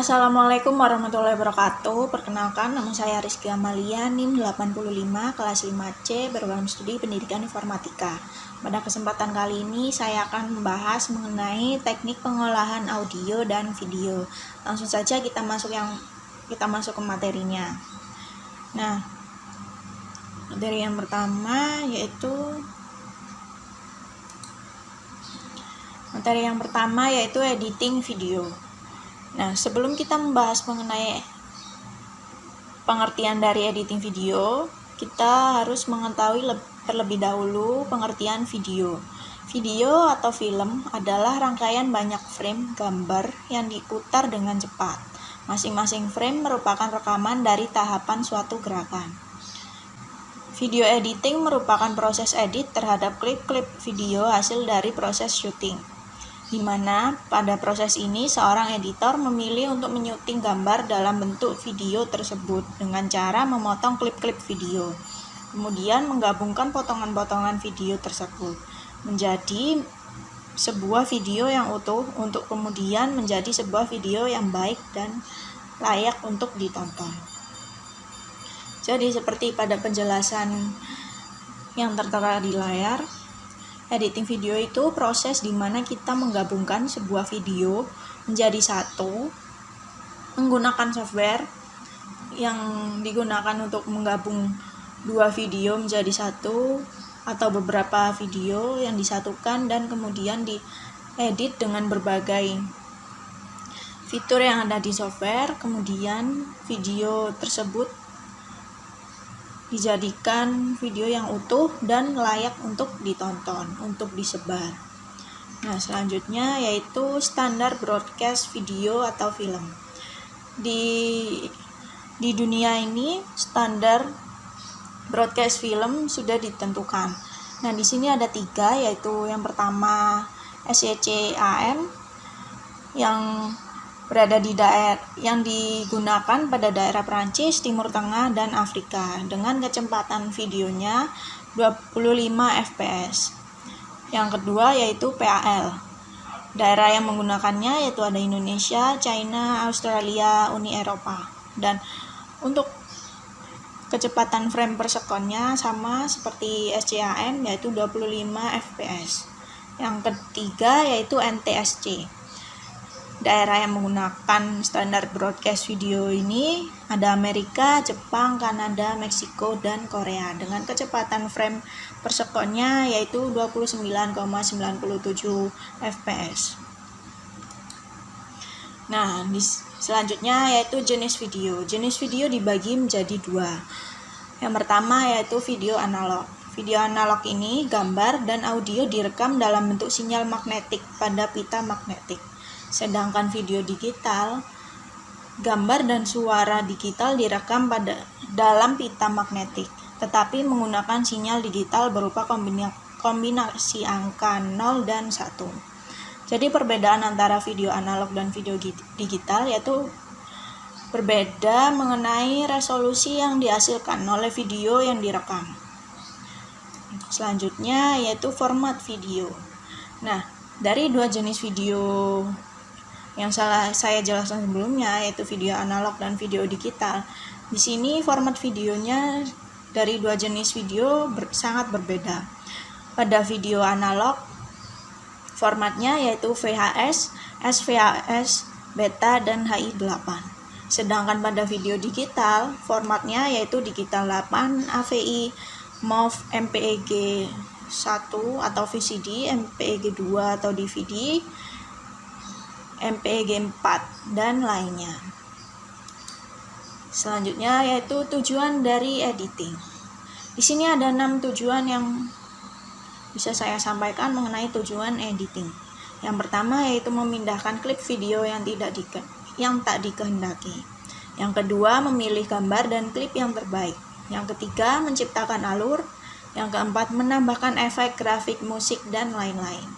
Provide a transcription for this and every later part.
Assalamualaikum warahmatullahi wabarakatuh. Perkenalkan, nama saya Rizky Amalia, NIM 85, kelas 5C, berprogram studi pendidikan informatika. Pada kesempatan kali ini, saya akan membahas mengenai teknik pengolahan audio dan video. Langsung saja kita masuk ke materinya. Nah, materi yang pertama yaitu editing video. Nah, sebelum kita membahas mengenai pengertian dari editing video, kita harus mengetahui terlebih dahulu pengertian video. Video atau film adalah rangkaian banyak frame gambar yang diputar dengan cepat. Masing-masing frame merupakan rekaman dari tahapan suatu gerakan. Video editing merupakan proses edit terhadap klip-klip video hasil dari proses syuting, di mana pada proses ini seorang editor memilih untuk menyuting gambar dalam bentuk video tersebut dengan cara memotong klip-klip video, kemudian menggabungkan potongan-potongan video tersebut menjadi sebuah video yang utuh untuk kemudian menjadi sebuah video yang baik dan layak untuk ditonton. Jadi seperti pada penjelasan yang tertera di layar, editing video itu proses di mana kita menggabungkan sebuah video menjadi satu menggunakan software yang digunakan untuk menggabung dua video menjadi satu atau beberapa video yang disatukan dan kemudian diedit dengan berbagai fitur yang ada di software. Kemudian video tersebut dijadikan video yang utuh dan layak untuk ditonton, untuk disebar. Nah, selanjutnya yaitu standar broadcast video atau film. Di dunia ini standar broadcast film sudah ditentukan. Nah, di sini ada 3, yaitu yang pertama SYCAM yang berada di yang digunakan pada daerah Prancis, Timur Tengah, dan Afrika dengan kecepatan videonya 25 fps. Yang kedua yaitu PAL. Daerah yang menggunakannya yaitu ada Indonesia, China, Australia, Uni Eropa. Dan untuk kecepatan frame per secondnya sama seperti SCAM yaitu 25 fps. Yang ketiga yaitu NTSC. Daerah yang menggunakan standar broadcast video ini ada Amerika, Jepang, Kanada, Meksiko, dan Korea dengan kecepatan frame per secondnya yaitu 29,97 fps. Nah, selanjutnya yaitu jenis video. Jenis video dibagi menjadi 2. Yang pertama yaitu video analog. Video analog ini gambar dan audio direkam dalam bentuk sinyal magnetik pada pita magnetik. Sedangkan video digital, gambar dan suara digital direkam dalam pita magnetik, tetapi menggunakan sinyal digital berupa kombinasi angka 0 dan 1. Jadi perbedaan antara video analog dan video digital yaitu berbeda mengenai resolusi yang dihasilkan oleh video yang direkam. Selanjutnya yaitu format video. Nah, dari 2 jenis video yang saya jelaskan sebelumnya yaitu video analog dan video digital. Di sini format videonya dari 2 jenis video sangat berbeda. Pada video analog formatnya yaitu VHS, SVHS, Beta, dan HI8. Sedangkan pada video digital formatnya yaitu digital 8, AVI, MOV, MPEG 1 atau VCD, MPEG 2 atau DVD, MPEG 4, dan lainnya. Selanjutnya yaitu tujuan dari editing. Di sini ada 6 tujuan yang bisa saya sampaikan mengenai tujuan editing. Yang pertama yaitu memindahkan klip video yang tak dikehendaki. Yang kedua, memilih gambar dan klip yang terbaik. Yang ketiga, menciptakan alur. Yang keempat, menambahkan efek grafik, musik, dan lain-lain.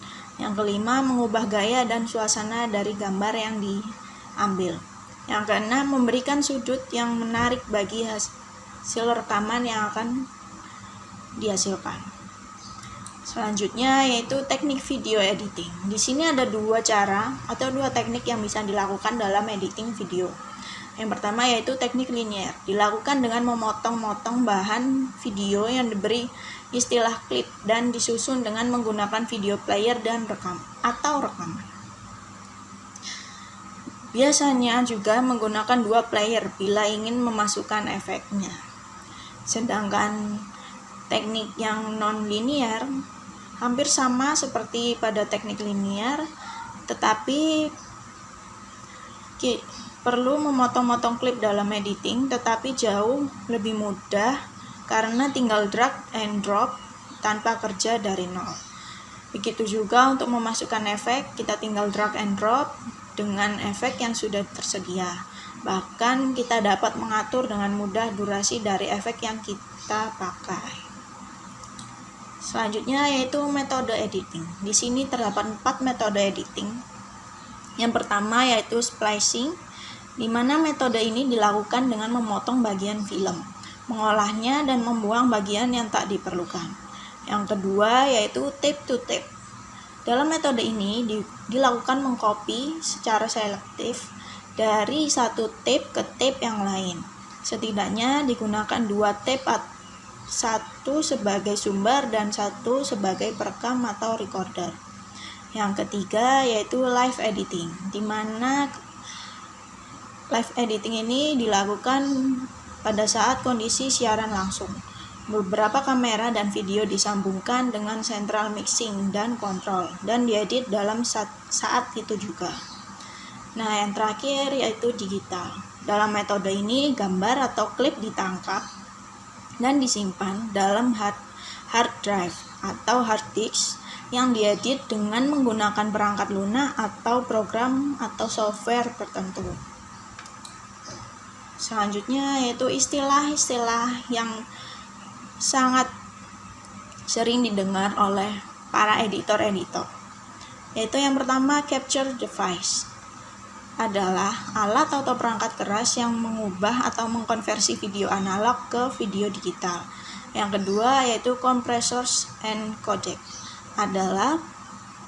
Yang kelima, mengubah gaya dan suasana dari gambar yang diambil. Yang keenam, memberikan sudut yang menarik bagi hasil rekaman yang akan dihasilkan. Selanjutnya yaitu teknik video editing. Di sini ada dua cara atau dua teknik yang bisa dilakukan dalam editing video. Yang pertama yaitu teknik linear, dilakukan dengan memotong-motong bahan video yang diberi istilah klip dan disusun dengan menggunakan video player dan rekaman. Biasanya juga menggunakan dua player bila ingin memasukkan efeknya. Sedangkan teknik yang non-linear hampir sama seperti pada teknik linear, tetapi perlu memotong-motong klip dalam editing, tetapi jauh lebih mudah karena tinggal drag and drop tanpa kerja dari nol. Begitu juga untuk memasukkan efek, kita tinggal drag and drop dengan efek yang sudah tersedia. Bahkan kita dapat mengatur dengan mudah durasi dari efek yang kita pakai. Selanjutnya yaitu metode editing. Di sini terdapat 4 metode editing. Yang pertama yaitu splicing, di mana metode ini dilakukan dengan memotong bagian film, mengolahnya dan membuang bagian yang tak diperlukan. Yang kedua yaitu tape to tape. Dalam metode ini dilakukan mengcopy secara selektif dari satu tape ke tape yang lain. Setidaknya digunakan 2 tape, satu sebagai sumber dan satu sebagai perekam atau recorder. Yang ketiga yaitu live editing, di mana live editing ini dilakukan pada saat kondisi siaran langsung. Beberapa kamera dan video disambungkan dengan central mixing dan control dan diedit dalam saat itu juga. Nah, yang terakhir yaitu digital. Dalam metode ini gambar atau klip ditangkap dan disimpan dalam hard drive atau hard disk yang diedit dengan menggunakan perangkat lunak atau program atau software tertentu. Selanjutnya yaitu istilah-istilah yang sangat sering didengar oleh para editor-editor. Yaitu yang pertama, capture device adalah alat atau perangkat keras yang mengubah atau mengkonversi video analog ke video digital. Yang kedua yaitu compressors and codec adalah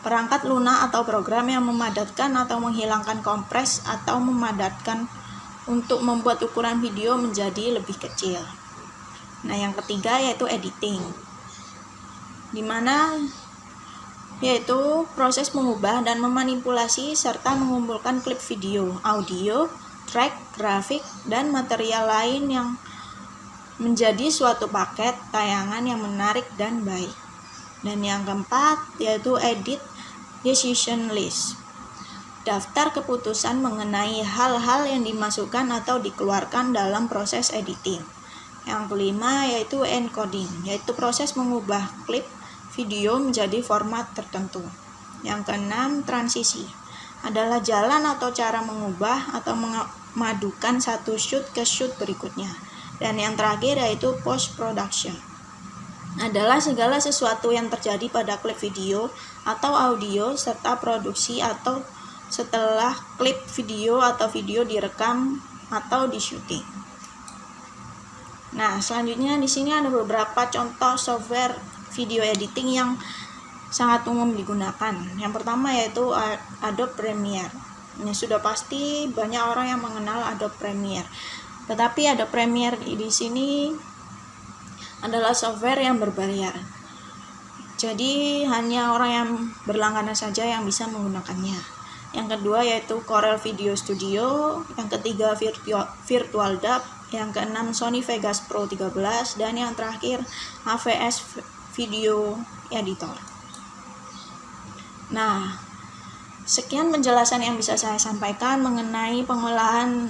perangkat lunak atau program yang memadatkan atau menghilangkan kompres atau memadatkan untuk membuat ukuran video menjadi lebih kecil. Nah, yang ketiga yaitu editing, di mana yaitu proses mengubah dan memanipulasi serta mengumpulkan klip video, audio, track, grafik, dan material lain yang menjadi suatu paket tayangan yang menarik dan baik. Dan yang keempat yaitu edit decision list, daftar keputusan mengenai hal-hal yang dimasukkan atau dikeluarkan dalam proses editing. Yang kelima yaitu encoding, yaitu proses mengubah klip video menjadi format tertentu. Yang keenam, transisi adalah jalan atau cara mengubah atau memadukan satu shoot ke shoot berikutnya. Dan yang terakhir yaitu post production adalah segala sesuatu yang terjadi pada klip video atau audio serta produksi atau setelah klip video atau video direkam atau di-syuting. Nah, selanjutnya di sini ada beberapa contoh software video editing yang sangat umum digunakan. Yang pertama yaitu Adobe Premiere. Ini sudah pasti banyak orang yang mengenal Adobe Premiere. Tetapi Adobe Premiere di sini adalah software yang berbayar. Jadi hanya orang yang berlangganan saja yang bisa menggunakannya. Yang kedua yaitu Corel Video Studio, yang ketiga Virtual Dub, yang keenam Sony Vegas Pro 13, dan yang terakhir AVS Video Editor. Nah, sekian penjelasan yang bisa saya sampaikan mengenai pengolahan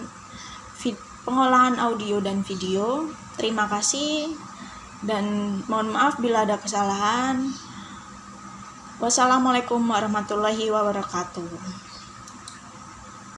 audio dan video. Terima kasih dan mohon maaf bila ada kesalahan. Wassalamualaikum warahmatullahi wabarakatuh.